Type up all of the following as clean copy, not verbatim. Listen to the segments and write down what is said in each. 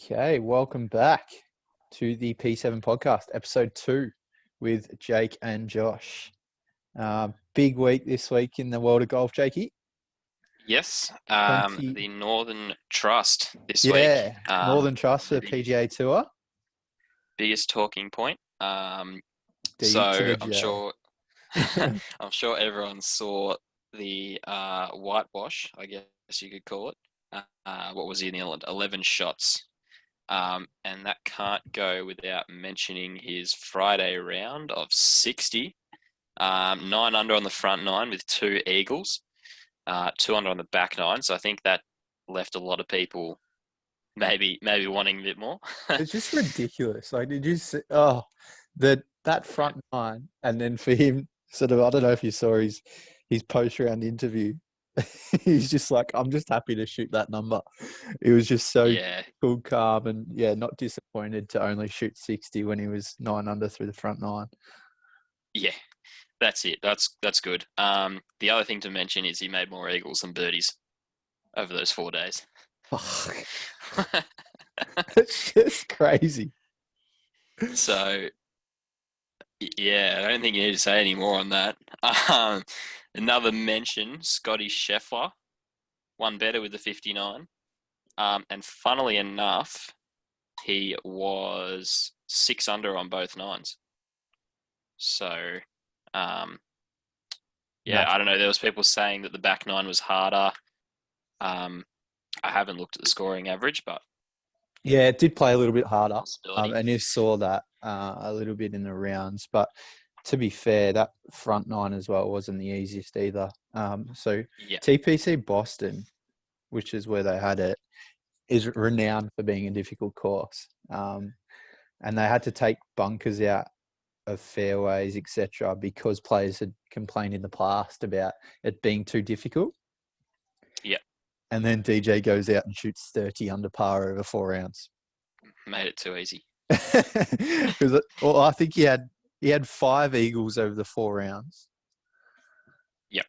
Okay, welcome back to the P7 Podcast, episode 2 with Jake and Josh. Big week this week in the world of golf, Jakey. Yes, 20 the Northern Trust this Yeah, week. Northern Trust for the the PGA Tour. biggest talking point. D to the I'm J. sure, I'm sure everyone saw the whitewash, I guess you could call it. What was he in the 11 shots? And that can't go without mentioning his Friday round of 60. 9 under on the front nine with 2 eagles. 2 under on the back nine. So I think that left a lot of people maybe wanting a bit more. It's just ridiculous. Like, did you see? That front nine, and then for him, sort of, I don't know if you saw his post-round interview. He's just like, I'm just happy to shoot that number. It was just so cool, calm, and not disappointed to only shoot 60 when he was 9 under through the front nine. Yeah, that's it. That's good. The other thing to mention is he made more eagles than birdies over those 4 days. Fuck. It's just crazy. So, yeah, I don't think you need to say any more on that. Another mention, Scotty Scheffler, one better with the 59. And funnily enough, he was 6 under on both nines. So, I don't know. There was people saying that the back nine was harder. I haven't looked at the scoring average, but yeah, it did play a little bit harder, and you saw that a little bit in the rounds. But to be fair, that front nine as well wasn't the easiest either. TPC Boston, which is where they had it, is renowned for being a difficult course, and they had to take bunkers out of fairways, etc., because players had complained in the past about it being too difficult. Yeah. And then DJ goes out and shoots 30 under par over 4 rounds. Made it too easy. Well, I think he had 5 eagles over the 4 rounds. Yep.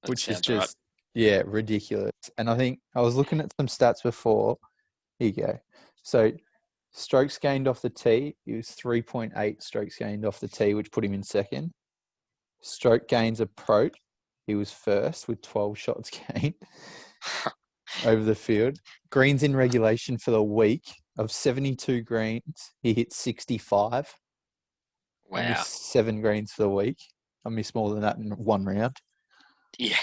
Which is just ridiculous. And I think I was looking at some stats before. Here you go. So strokes gained off the tee, he was 3.8 strokes gained off the tee, which put him in second. Stroke gains approach, he was first with 12 shots gained over the field. Greens in regulation for the week of 72 greens, he hit 65. Wow. I missed 7 greens for the week. I missed more than that in 1 round. Yeah.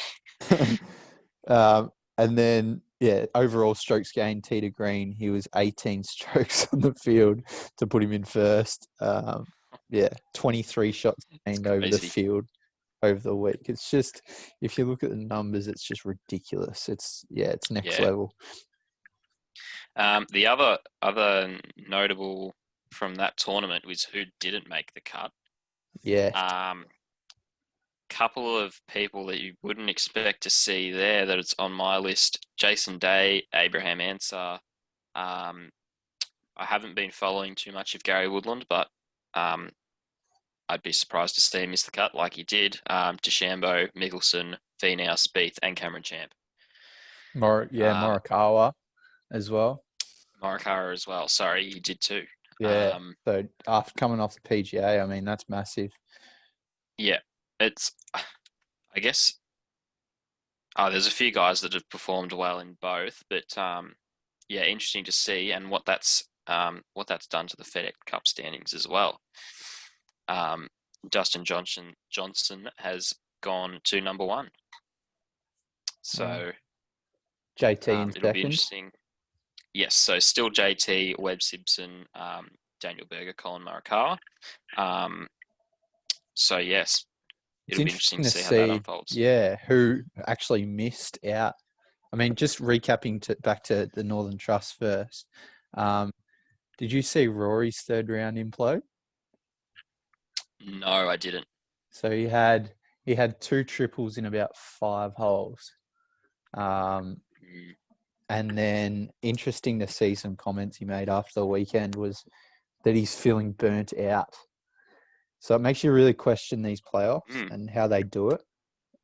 And then, overall strokes gained tee to green, he was 18 strokes on the field to put him in first. 23 shots gained over the field over the week. It's just, if you look at the numbers, it's just ridiculous. It's next level. The other notable from that tournament was who didn't make the cut. Yeah. Couple of people that you wouldn't expect to see there that it's on my list: Jason Day, Abraham Ansah. I haven't been following too much of Gary Woodland, but I'd be surprised to see him miss the cut like he did. DeChambeau, Mickelson, Finau, Spieth, and Cameron Champ. Morikawa as well. Morikawa as well. Sorry, he did too. Yeah. So after coming off the PGA, I mean, that's massive. Yeah. It's, I guess, there's a few guys that have performed well in both, but interesting to see, and what that's done to the FedEx Cup standings as well. Dustin Johnson has gone to number 1, so JT in it'll second. be interesting. Yes, so still JT, Webb Simpson, Daniel Berger, Colin Morikawa. So yes. It'll be interesting to see how that unfolds. Yeah, who actually missed out. I mean, just recapping back to the Northern Trust first. Did you see Rory's 3rd round implode? No, I didn't. So he had 2 triples in about 5 holes. And then interesting to see some comments he made after the weekend was that he's feeling burnt out. So it makes you really question these playoffs and how they do it.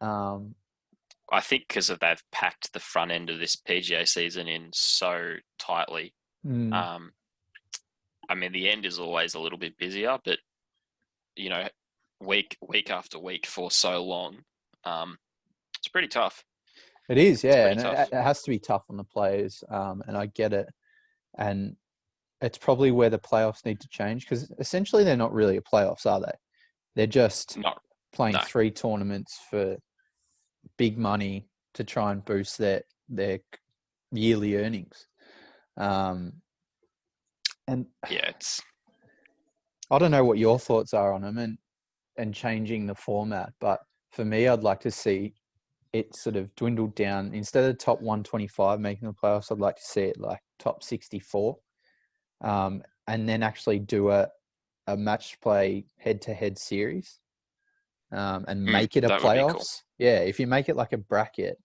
I think because they've packed the front end of this PGA season in so tightly. I mean, the end is always a little bit busier, but week after week for so long, it's pretty tough. It is, yeah, and it has to be tough on the players, and I get it. And it's probably where the playoffs need to change, because essentially they're not really a playoffs, are they? They're just playing 3 tournaments for big money to try and boost their yearly earnings. And yeah, I don't know what your thoughts are on them and changing the format, but for me, I'd like to see it sort of dwindled down. Instead of top 125 making the playoffs, I'd like to see it like top 64, and then actually do a match play head-to-head series, and make it a playoffs. Cool. Yeah, if you make it like a bracket,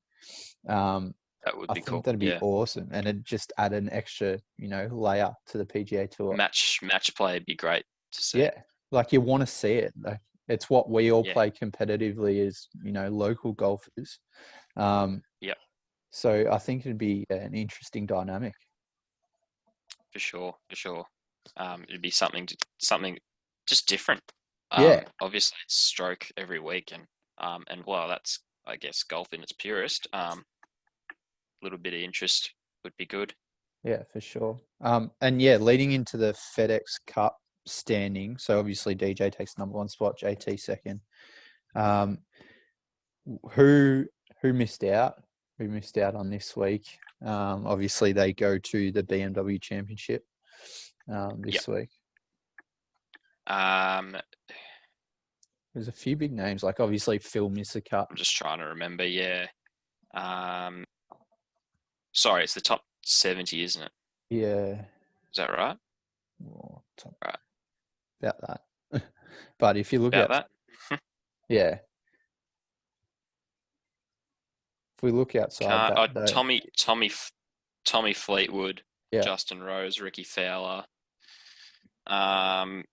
that would be cool. I think that'd be awesome, and it'd just add an extra, layer to the PGA Tour. Match play would be great to see. Yeah, like you want to see it. Like, it's what we all play competitively as, local golfers. So I think it'd be an interesting dynamic. For sure. It'd be something just different. Obviously it's stroke every week, and well, that's, I guess, golf in its purest. Little bit of interest would be good. Yeah, for sure. And yeah, leading into the FedEx Cup standing, so obviously DJ takes number 1 spot, JT second. Who missed out? Who missed out on this week? Obviously they go to the BMW Championship this week. There's a few big names, like obviously Phil missed the Cup. I'm just trying to remember. Yeah. Sorry, it's the top 70, isn't it? Yeah. Is that right? Oh, right. About that. But if you look at that, yeah. If we look outside that, Tommy Fleetwood, Justin Rose, Ricky Fowler. And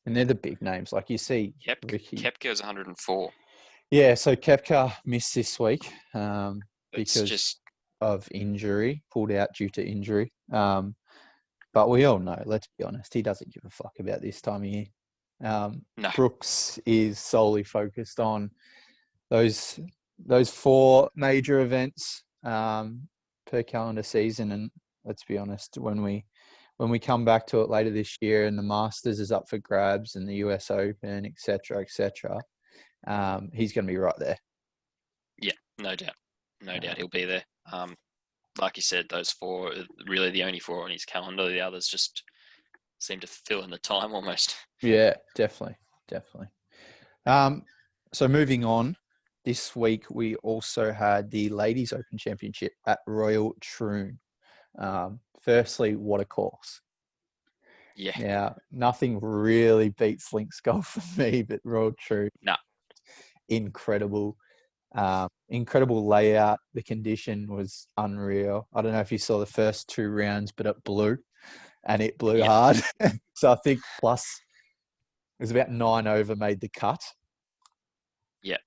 they're the big names, like you see. Ricky. Koepka's 104. Yeah, so Koepka missed this week because of injury, pulled out due to injury. But we all know, let's be honest, he doesn't give a fuck about this time of year. No. Brooks is solely focused on those 4 major events per calendar season. And let's be honest, when we come back to it later this year and the Masters is up for grabs and the US Open, et cetera, he's going to be right there. Yeah, no doubt. No doubt he'll be there. Like you said, those 4 are really the only 4 on his calendar. The others just seem to fill in the time almost. Yeah, definitely. So moving on, this week we also had the Ladies Open Championship at Royal Troon. Firstly, what a course. Yeah. Now, nothing really beats links golf for me, but Royal Troon. No. Incredible. Incredible layout. The condition was unreal. I don't know if you saw the first 2 rounds, but it blew, and it blew hard. So I think plus it was about 9 over made the cut. Yeah.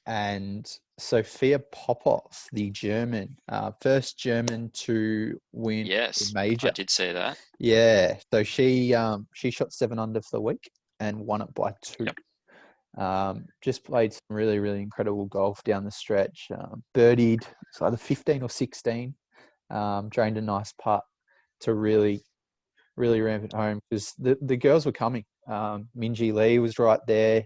And Sophia Popov, the German, first German to win a major. I did see that. Yeah. So she shot 7 under for the week and won it by 2. Yep. Just played some really, really incredible golf down the stretch. Birdied, it's either 15 or 16. Drained a nice putt to really, really ramp it home, because the girls were coming. Minjee Lee was right there.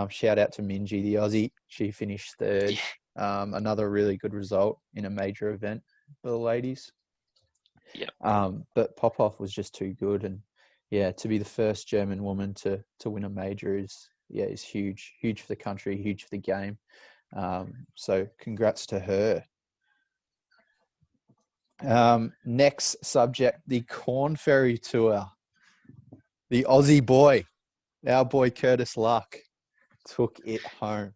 Shout out to Minjee, the Aussie. She finished 3rd. Yeah. Another really good result in a major event for the ladies. Yeah. But Popov was just too good, and to be the first German woman to win a major is huge for the country, huge for the game. So congrats to her. Next subject, the Korn Ferry Tour. The Aussie boy, our boy Curtis Luck, took it home.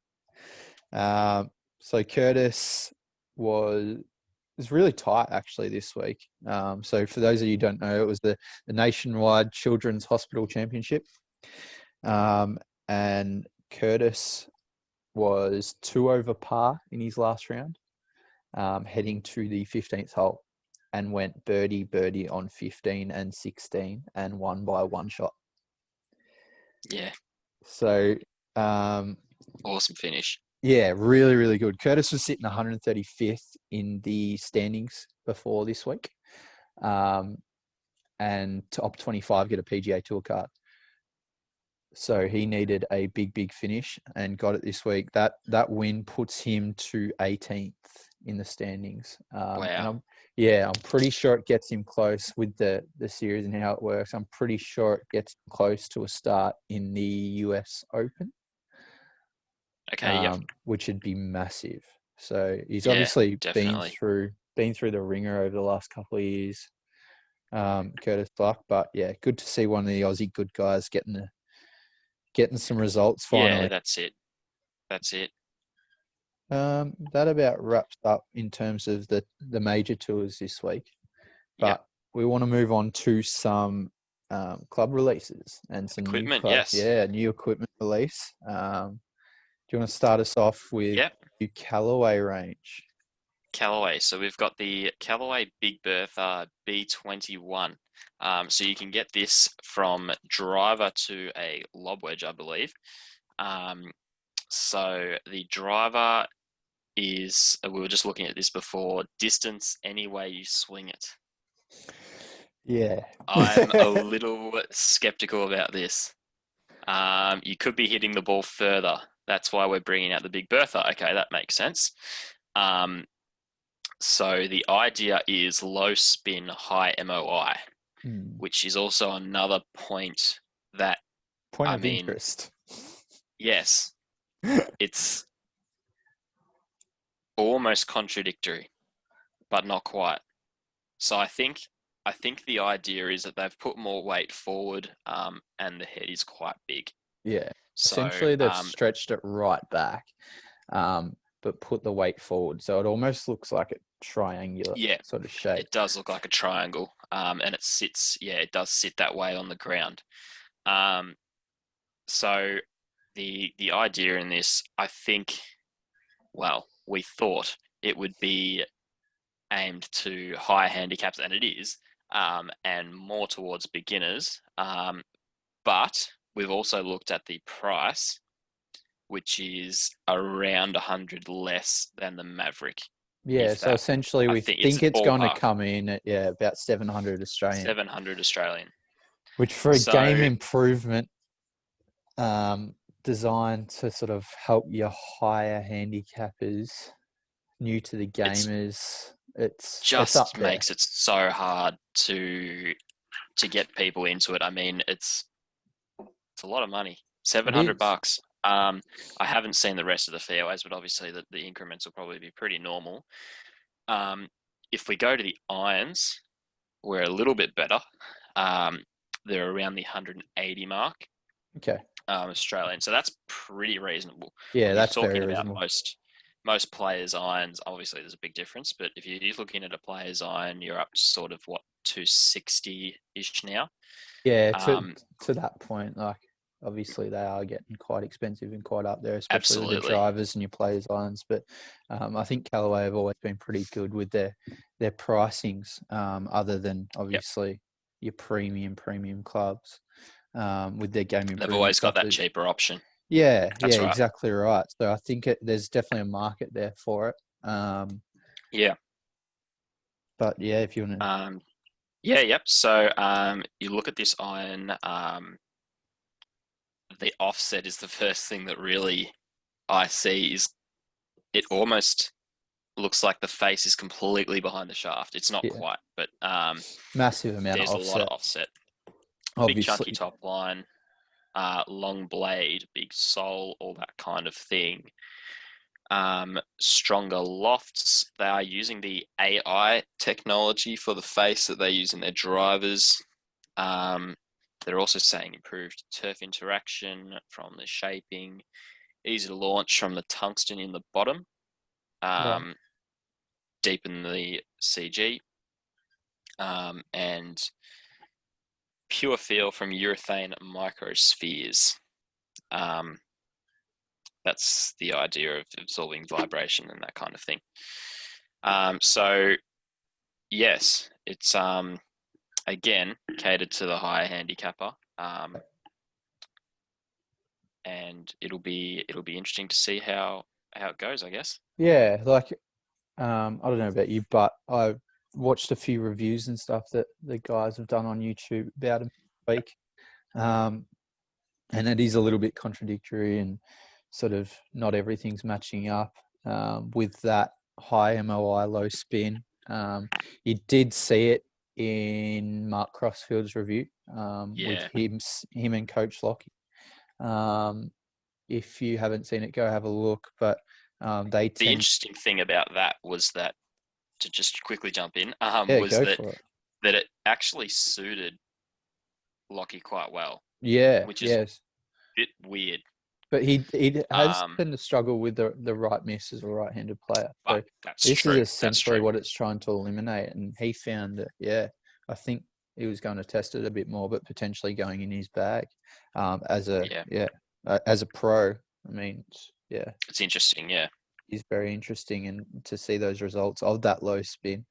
So Curtis was really tight actually this week. So for those of you who don't know, it was the Nationwide Children's Hospital Championship. And Curtis was 2 over par in his last round. heading to the 15th hole, and went birdie on 15 and 16 and won by one shot. Yeah. So, awesome finish. Yeah, really, really good. Curtis was sitting 135th in the standings before this week, and top 25 get a PGA Tour card. So he needed a big finish and got it this week. That win puts him to 18th in the standings. Wow. And I'm pretty sure it gets him close with the series and how it works. I'm pretty sure it gets him close to a start in the US Open. Okay, yeah. Which would be massive. So he's obviously been through the ringer over the last couple of years, Curtis Luck. But yeah, good to see one of the Aussie good guys getting some results finally. Yeah, that's it. That about wraps up in terms of the major tours this week. But we want to move on to some club releases and some equipment. new clubs. Yes. Yeah, new equipment release. Do you want to start us off with the Callaway range? Callaway. So we've got the Callaway Big Bertha B21. So you can get this from driver to a lob wedge, I believe. So the driver is, we were just looking at this before, distance any way you swing it. Yeah. I'm a little skeptical about this. You could be hitting the ball further. That's why we're bringing out the Big Bertha. Okay, that makes sense. So the idea is low spin, high MOI, which is also another point that... Point of interest. Yes. It's almost contradictory, but not quite. So I think the idea is that they've put more weight forward, and the head is quite big. Yeah. So, essentially, they've stretched it right back, but put the weight forward. So it almost looks like a triangular sort of shape. It does look like a triangle, and it does sit that way on the ground. So the idea in this, I think, we thought it would be aimed to higher handicaps, and it is, and more towards beginners. But we've also looked at the price, which is around 100 less than the Maverick. Yeah, so essentially we think it's going to come in at about 700 Australian. 700 Australian. Which for a game improvement designed to sort of help your higher handicappers, new to the gamers, it's up there. Makes it so hard to get people into it. I mean, it's a lot of money. $700. I haven't seen the rest of the fairways, but obviously the increments will probably be pretty normal. If we go to the irons, we're a little bit better. They're around the 180 mark. Okay. Australian. So that's pretty reasonable. Yeah, that's talking very about reasonable. Most players' irons, obviously there's a big difference, but if you're looking at a player's iron, you're up to sort of 260-ish now. Yeah, to that point, like obviously they are getting quite expensive and quite up there, especially with the drivers and your players' irons. But I think Callaway have always been pretty good with their pricings, other than obviously your premium clubs, with their game improvement. They've always got that cheaper option. Yeah, That's right. Exactly right. So I think there's definitely a market there for it. Yeah. But yeah, if you want to... Yep. So you look at this iron, the offset is the first thing that really I see. Is it almost looks like the face is completely behind the shaft. It's not quite, but massive amount of offset. There's a lot of offset. Obviously. Big chunky top line, long blade, big sole, all that kind of thing. Stronger lofts. They are using the AI technology for the face that they use in their drivers. They're also saying improved turf interaction from the shaping, easy to launch from the tungsten in the bottom, deepen the CG, and pure feel from urethane microspheres. That's the idea of absorbing vibration and that kind of thing. So yes, it's again catered to the higher handicapper. And it'll be interesting to see how it goes, I guess. Yeah, like I don't know about you, but I've watched a few reviews and stuff that the guys have done on YouTube about him this week. And it is a little bit contradictory and sort of not everything's matching up with that high MOI, low spin. You did see it in Mark Crossfield's review with him and Coach Lockie. If you haven't seen it, go have a look. But the interesting thing about that was that, to just quickly jump in, was that it actually suited Lockie quite well. Yeah, which is a bit weird. But he has tended to struggle with the right miss as a right-handed player. So this is essentially what it's trying to eliminate. And he found that, I think he was going to test it a bit more, but potentially going in his bag as a pro. I mean, it's interesting. Yeah, it's very interesting, and to see those results of that low spin,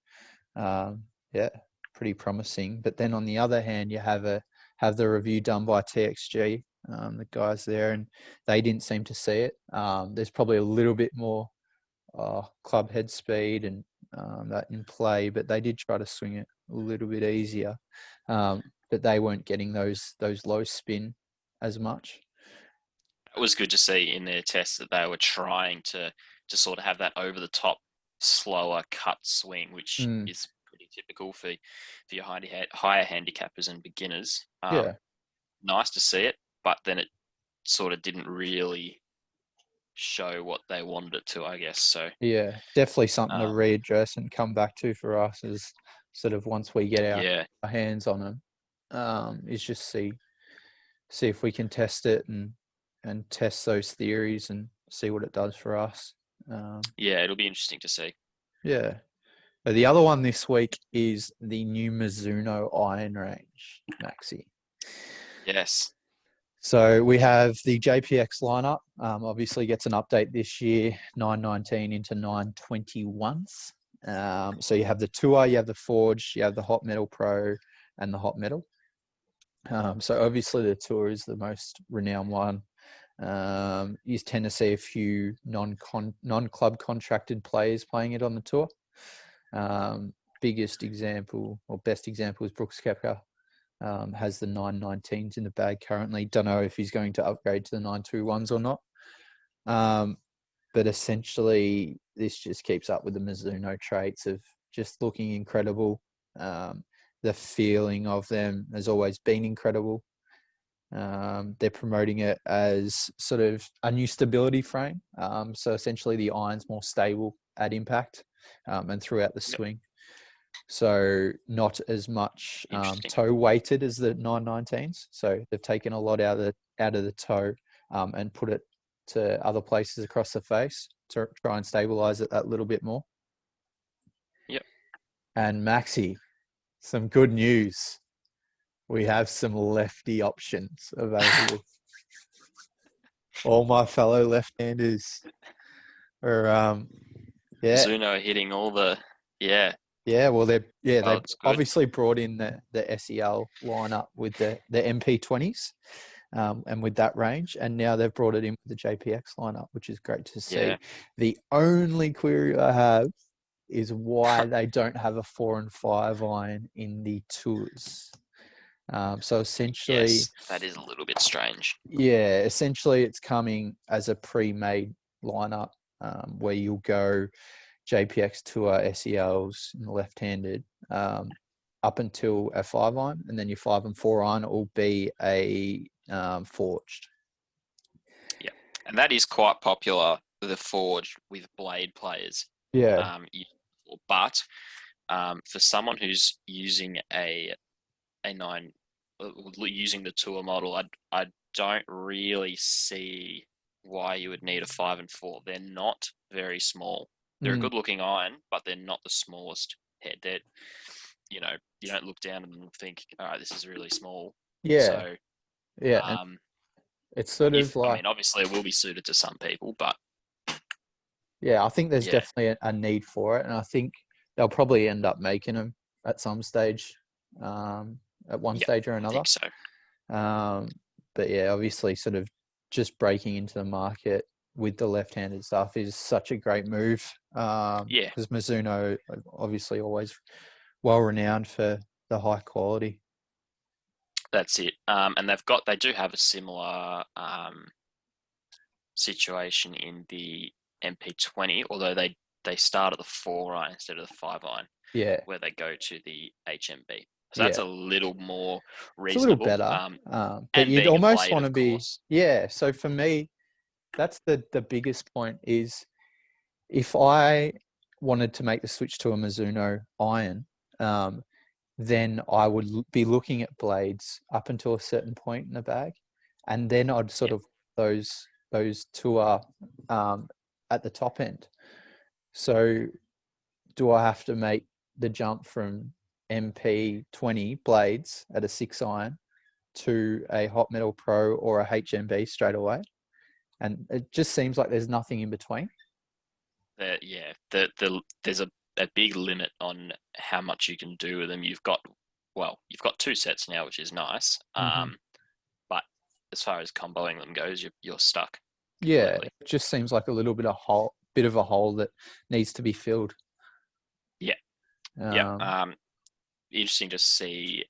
pretty promising. But then on the other hand, you have the review done by TXG. The guys there, and they didn't seem to see it. There's probably a little bit more club head speed and that in play, but they did try to swing it a little bit easier. But they weren't getting those low spin as much. It was good to see in their tests that they were trying to sort of have that over the top, slower cut swing, which is pretty typical for your higher handicappers and beginners. Nice to see it. But then it sort of didn't really show what they wanted it to, I guess. So yeah, definitely something to readdress and come back to for us is sort of once we get our hands on them, is just see if we can test it and test those theories and see what it does for us. It'll be interesting to see. Yeah. The other one this week is the new Mizuno iron range, Maxi. Yes. So we have the JPX lineup. Obviously gets an update this year, 919 into 921s. So you have the Tour, you have the Forge, you have the Hot Metal Pro, and the Hot Metal. So obviously the Tour is the most renowned one. You tend to see a few non-club contracted players playing it on the Tour. Biggest example or best example is Brooks Koepka. Has the 919s in the bag currently. Don't know if he's going to upgrade to the 921s or not. But essentially, this just keeps up with the Mizuno traits of just looking incredible. The feeling of them has always been incredible. They're promoting it as sort of a new stability frame. So essentially, the iron's more stable at impact and throughout the swing. So not as much toe weighted as the 919s. So they've taken a lot out of the toe and put it to other places across the face to try and stabilize it that little bit more. Yep. And Maxi, some good news. We have some lefty options available. All my fellow left-handers are Mizuno hitting all the Yeah, well, they've obviously brought in the SEL lineup with the MP20s and with that range, and now they've brought it in with the JPX lineup, which is great to see. Yeah. The only query I have is why they don't have a 4 and 5 iron in the Tours. So essentially, that is a little bit strange. Yeah, essentially, it's coming as a pre-made lineup where you'll go JPX Tour SELs in the left-handed up until a 5 iron, and then your 5 and 4 iron will be a forged. Yeah, and that is quite popular, the forged with blade players. Yeah. But for someone who's using a 9, using the Tour model, I don't really see why you would need a 5 and 4. They're not very small. They're a good-looking iron, but they're not the smallest head. They're, you don't look down and think, all right, this is really small. Yeah. So, it's sort of like... I mean, obviously it will be suited to some people, but... Yeah, I think there's Yeah, definitely a need for it, and I think they'll probably end up making them at some stage, at one yeah, stage or I another. think so. Um, but yeah, obviously, sort of just breaking into the market with the left-handed stuff is such a great move. Yeah, Because Mizuno obviously always well renowned for the high quality. that's it. And they do have a similar situation in the MP20, although they start at the 4 iron instead of the 5 iron, Yeah, where they go to the HMB. So that's yeah, a little more it's a little reasonable. better. But And you'd being a almost blade, want to of be, course. yeah. So for me, that's the biggest point is if I wanted to make the switch to a Mizuno iron, um, then I would be looking at blades up until a certain point in the bag, and then I'd sort Yeah, of those two are at the top end. So do I have to make the jump from MP20 blades at a 6 iron to a Hot Metal Pro or a HMB straight away? And it just seems like there's nothing in between. there's a big limit on how much you can do with them. You've got 2 sets now, which is nice. Mm-hmm. But as far as comboing them goes, you're stuck Yeah, completely. it just seems like a little bit of a hole that needs to be filled. Yeah, yeah. Um, Interesting to see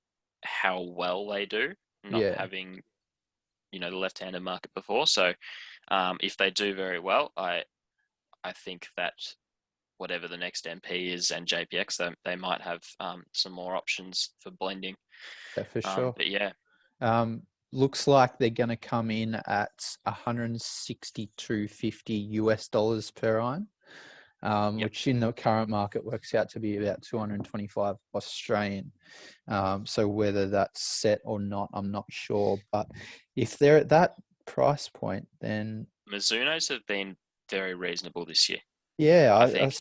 how well they do, not yeah, having the left-handed market before. So if they do very well, I think that whatever the next MP is and JPX, they might have some more options for blending. yeah, for sure. But yeah, Um, looks like they're going to come in at 162.50 US dollars per iron, yep. which in the current market works out to be about 225 Australian. So whether that's set or not, I'm not sure. But if they're at that price point, then Mizuno's have been very reasonable this year. yeah, I think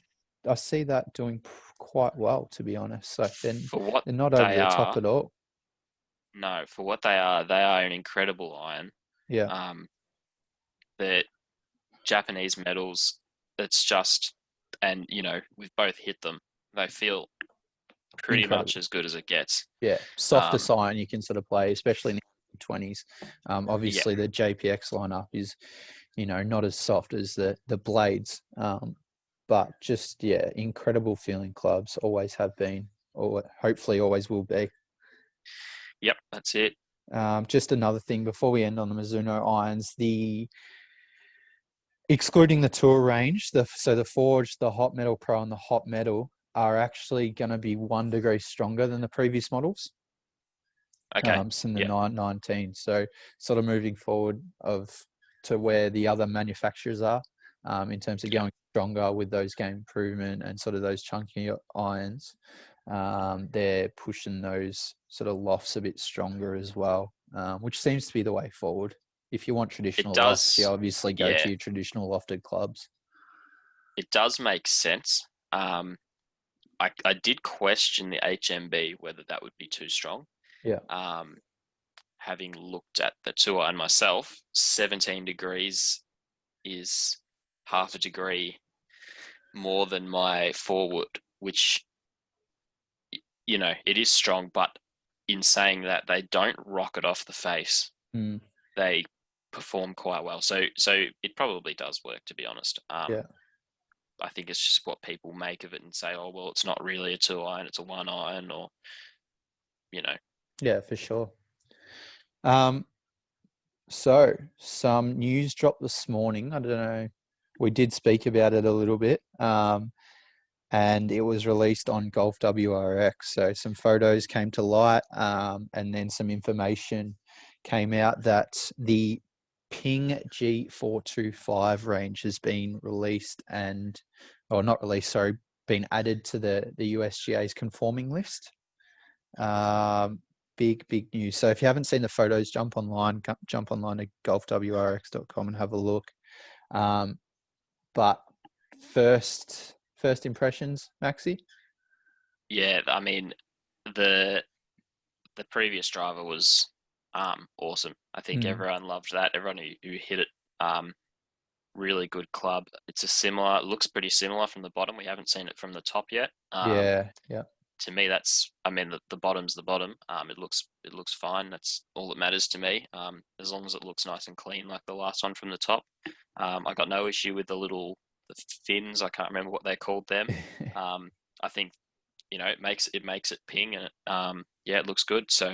I see that doing quite well, to be honest. Like for what they're not over they the top are, at all. no, for what they are an incredible iron. Yeah, Um, the Japanese metals, it's just, and we've both hit them. They feel pretty much incredible. as good as it gets. Yeah, softer Um, iron you can sort of play, especially in the 20s. yeah, Obviously, the JPX lineup is, not as soft as the blades, but just yeah, incredible feeling clubs. Always have been, or hopefully always will be. yep, that's it. Just another thing before we end on the Mizuno irons, the excluding the tour range, so the Forge, the Hot Metal Pro, and the Hot Metal are actually going to be 1 degree stronger than the previous models. Okay, Since the yeah, 919. So sort of moving forward to where the other manufacturers are in terms of yeah. going stronger with those game improvement and sort of those chunky irons. They're pushing those sort of lofts a bit stronger as well, which seems to be the way forward. If you want It traditional lofts, you does, obviously go yeah, to your traditional lofted clubs. it does make sense. I did question the HMB whether that would be too strong. Yeah, Um, Having looked at the tour and myself, 17 degrees is half a degree more than my forward, which, it is strong, but in saying that, they don't rock it off the face. mm, They perform quite well. So it probably does work, to be honest. yeah, I think it's just what people make of it and say, oh, well, it's not really a 2 iron, it's a 1 iron, or, you know. yeah, for sure. Um, So, some news dropped this morning. I don't know. We did speak about it a little bit, and it was released on Golf WRX. So, some photos came to light, and then some information came out that the Ping G425 range has been released or not released, sorry, been added to the USGA's conforming list. Um, big news. So if you haven't seen the photos, jump online to golfwrx.com and have a look. But first impressions, Maxi? Yeah, I mean, the previous driver was awesome. I think Mm, everyone loved that. Everyone who hit it, um, really good club. It looks pretty similar from the bottom. We haven't seen it from the top yet. Yeah. To me, the bottom's the bottom. It looks fine. That's all that matters to me. As long as it looks nice and clean, like the last one from the top. I got no issue with the fins. I can't remember what they called them. I think, it makes it ping, and it looks good. So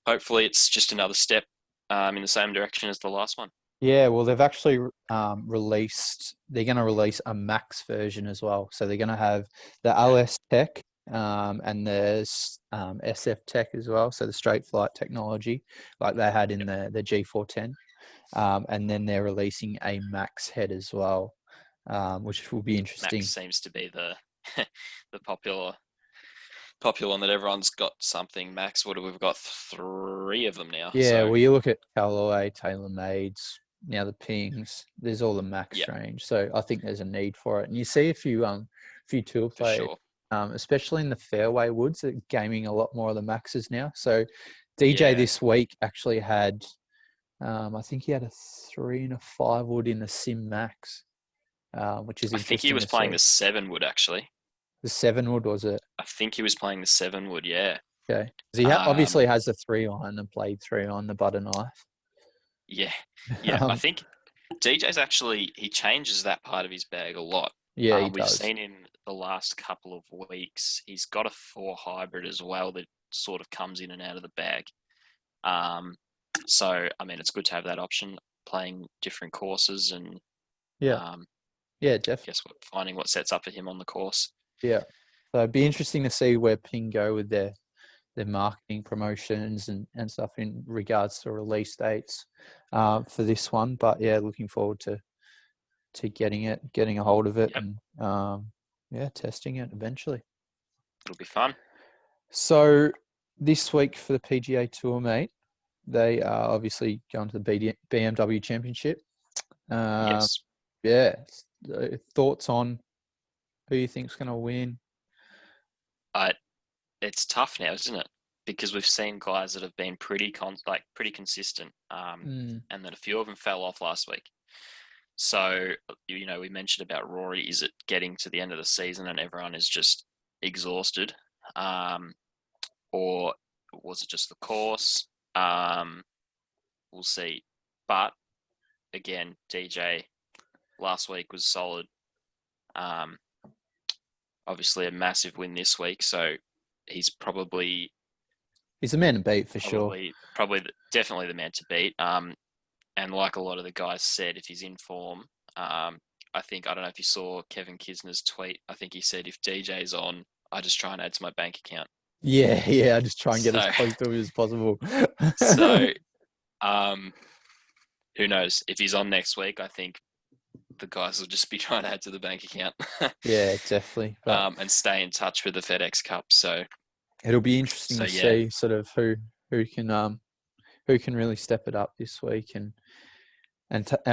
hopefully it's just another step in the same direction as the last one. Yeah, well, they've actually they're going to release a max version as well. So they're going to have the LS Tech and there's SF Tech as well. So the straight flight technology like they had in the G410. And then they're releasing a max head as well, which will be interesting. Max seems to be the the popular one that everyone's got something. Max, we've got 3 of them now. Yeah, well, you look at Callaway, TaylorMade's, now the Pings. There's all the Max range, so I think there's a need for it. And you see a few tour players, sure. Especially in the fairway woods, that are gaming a lot more of the Maxes now. So DJ this week actually had, I think he had a 3 and a 5 wood in the Sim Max, which is interesting. I think he was playing the 7 wood actually. The 7 wood, was it? I think he was playing the 7 wood, yeah. Okay. He obviously has the 3 iron and played 3 on the butter knife. Yeah. I think DJ's actually, he changes that part of his bag a lot. Yeah, he we've does. seen him the last couple of weeks. He's got a 4 hybrid as well that sort of comes in and out of the bag. So, I mean, it's good to have that option, playing different courses and definitely. Guess finding what sets up for him on the course. Yeah. So it'd be interesting to see where Ping go with their marketing promotions and stuff in regards to release dates for this one. But yeah, looking forward to getting a hold of it and testing it eventually. It'll be fun. So this week for the PGA Tour, mate, they are obviously going to the BMW Championship. Yes. Yeah. Thoughts on who you think's going to win? It's tough now, isn't it? Because we've seen guys that have been pretty consistent, and then a few of them fell off last week. So, we mentioned about Rory. Is it getting to the end of the season and everyone is just exhausted? Or was it just the course? We'll see. But again, DJ last week was solid. Obviously a massive win this week, so he's a man to beat for sure. Definitely the man to beat. And like a lot of the guys said, if he's in form, I don't know if you saw Kevin Kisner's tweet. I think he said, if DJ's on, I just try and add to my bank account. Yeah, I just try and get as close to him as possible. So, who knows? If he's on next week, I think the guys will just be trying to add to the bank account. Yeah, definitely. And stay in touch with the FedEx Cup. So it'll be interesting to see sort of who can really step it up this week and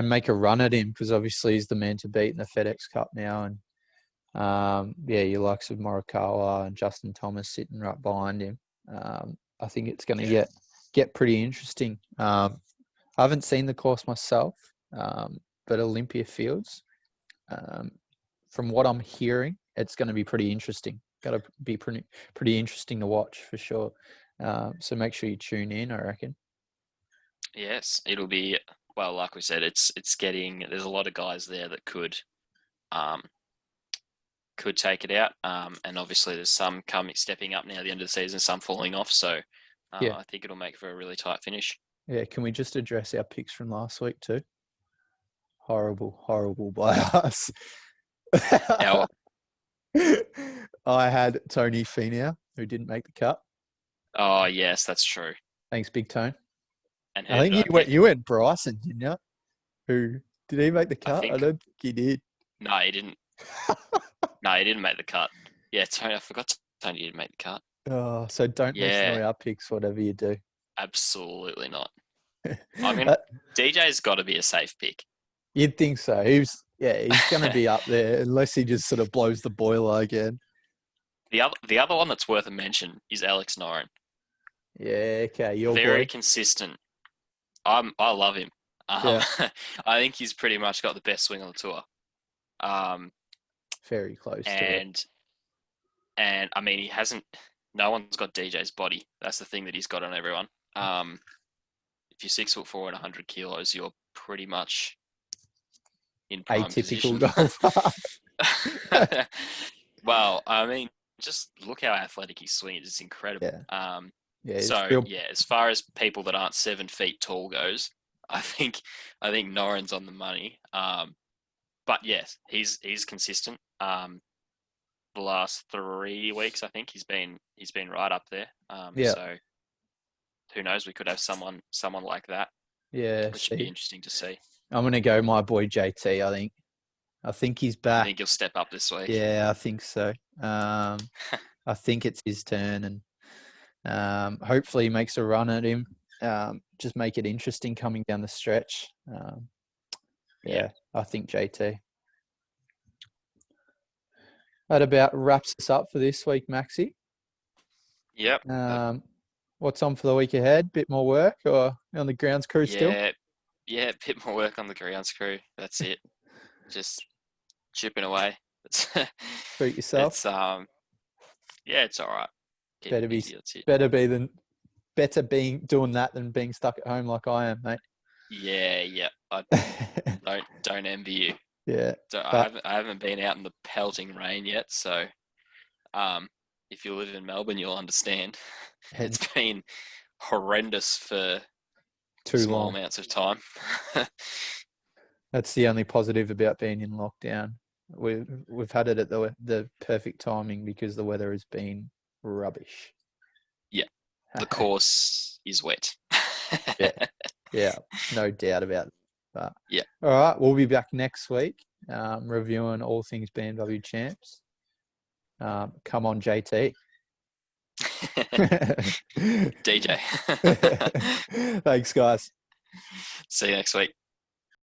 make a run at him, because obviously he's the man to beat in the FedEx Cup now. And your likes of Morikawa and Justin Thomas sitting right behind him. I think it's going to get pretty interesting. I haven't seen the course myself, but Olympia Fields, from what I'm hearing, it's going to be pretty interesting. Got to be pretty interesting to watch for sure. So make sure you tune in, I reckon. Yes, it'll be, well, like we said, there's a lot of guys there that could take it out. And obviously there's some stepping up now at the end of the season, some falling off. So I think it'll make for a really tight finish. Yeah. Can we just address our picks from last week too? Horrible by us. I had Tony Finau, who didn't make the cut. Oh, yes, that's true. Thanks, Big Tone. And I think you went Bryson, didn't you? Who did he make the cut? I don't think he did. No, he didn't. No, he didn't make the cut. Yeah, Tony, I forgot Tony didn't make the cut. Oh, so don't destroy our picks, whatever you do. Absolutely not. I mean, DJ's got to be a safe pick. You'd think so. He's going to be up there unless he just sort of blows the boiler again. The other one that's worth a mention is Alex Noren. Yeah, okay. You're very consistent. I love him. Yeah. I think he's pretty much got the best swing on the tour. Very close to it. And I mean, no one's got DJ's body. That's the thing that he's got on everyone. If you're 6'4" and 100 kilos, you're pretty much in prime Atypical position. golfer. Well, I mean, just look how athletic he swings. It's incredible. Yeah. As far as people that aren't 7 feet tall goes, I think Noren's on the money. But yes, he's consistent. The last 3 weeks, I think he's been right up there. So who knows? We could have someone like that. Yeah, which would be interesting to see. I'm gonna go my boy JT. I think he's back. I think he'll step up this week. Yeah, I think so. I think it's his turn, and hopefully he makes a run at him. Just make it interesting coming down the stretch. I think JT. That about wraps us up for this week, Maxi. Yep. What's on for the week ahead? Bit more work or on the grounds crew still? Yeah, a bit more work on the grounds crew. That's it. Just chipping away. Treat yourself. It's it's all right. Better being doing that than being stuck at home like I am, mate. Yeah. I don't envy you. Yeah. I haven't been out in the pelting rain yet, so if you live in Melbourne, you'll understand. It's been horrendous for small amounts of time. That's the only positive about being in lockdown. We've had it at the perfect timing because the weather has been rubbish. Yeah, the course is wet. yeah, no doubt about it. But yeah. All right, we'll be back next week reviewing all things BMW champs. Come on, JT. DJ. Thanks, guys. See you next week.